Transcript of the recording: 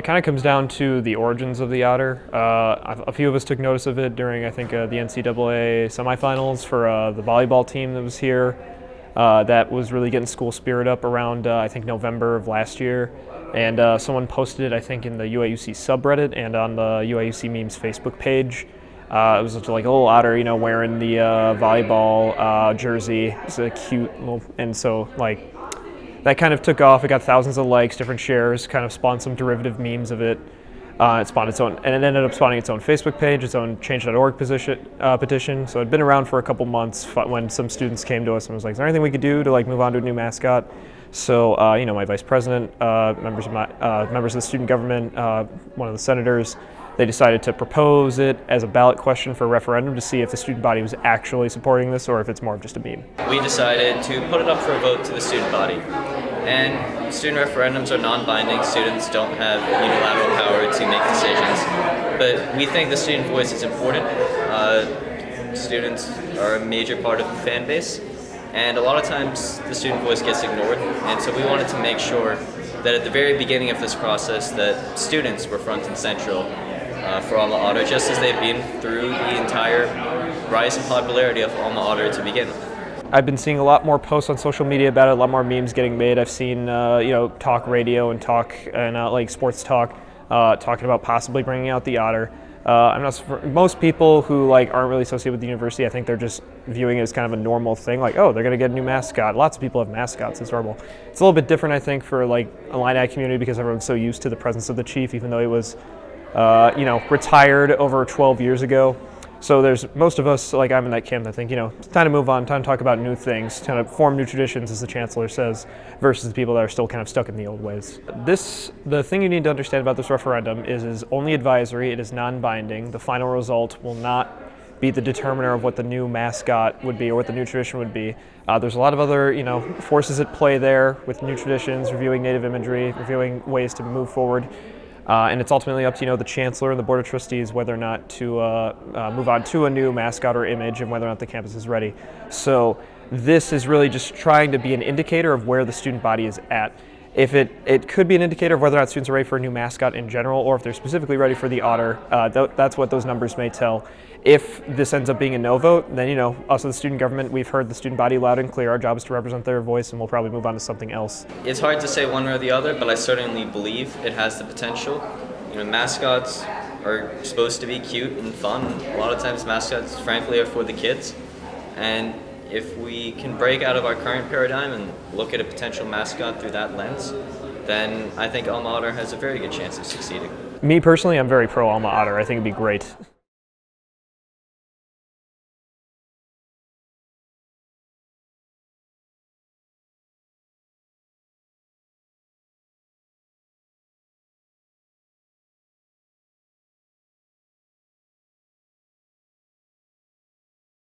It kind of comes down to the origins of the Otter. A few of us took notice of it during, I think, the NCAA semifinals for the volleyball team that was here. That was really getting school spirit up around, I think, November of last year. And someone posted it, I think, in the UIUC subreddit and on the UIUC Memes Facebook page. It was just like a little otter, wearing the volleyball jersey. It's a cute little, and so like that kind of took off. It got thousands of likes, different shares, kind of spawned some derivative memes of it. It spawned its own, and it ended up spawning its own Facebook page, its own Change.org petition. So it'd been around for a couple months when some students came to us and was like, "Is there anything we could do to move on to a new mascot?" So my vice president, members of the student government, one of the senators, they decided to propose it as a ballot question for a referendum to see if the student body was actually supporting this or if it's more of just a meme. We decided to put it up for a vote to the student body. And student referendums are non-binding. Students don't have unilateral power to make decisions. But we think the student voice is important. Students are a major part of the fan base. And a lot of times the student voice gets ignored. And so we wanted to make sure that at the very beginning of this process that students were front and central for Alma Otter, just as they've been through the entire rise in popularity of Alma Otter to begin with. I've been seeing a lot more posts on social media about it, a lot more memes getting made. I've seen talk radio and sports talk talking about possibly bringing out the Otter. Most people who aren't really associated with the university, I think they're just viewing it as kind of a normal thing. Like, oh, they're going to get a new mascot. Lots of people have mascots. It's normal. It's a little bit different, I think, for Illini community because everyone's so used to the presence of the chief, even though he was retired over 12 years ago. So there's most of us, I'm in that camp, that think, it's time to move on, time to talk about new things, kind of form new traditions, as the chancellor says, versus the people that are still kind of stuck in the old ways. The thing you need to understand about this referendum is only advisory, it is non-binding. The final result will not be the determiner of what the new mascot would be or what the new tradition would be. There's a lot of other, forces at play there with new traditions, reviewing native imagery, reviewing ways to move forward. And it's ultimately up to the chancellor and the board of trustees whether or not to move on to a new mascot or image and whether or not the campus is ready. So this is really just trying to be an indicator of where the student body is at. If it could be an indicator of whether or not students are ready for a new mascot in general, or if they're specifically ready for the Otter. That's what those numbers may tell. If this ends up being a no vote, then us as the student government, we've heard the student body loud and clear. Our job is to represent their voice, and we'll probably move on to something else. It's hard to say one way or the other, but I certainly believe it has the potential. Mascots are supposed to be cute and fun. A lot of times mascots, frankly, are for the kids. And if we can break out of our current paradigm and look at a potential mascot through that lens, then I think Alma Otter has a very good chance of succeeding. Me personally, I'm very pro Alma Otter. I think it'd be great.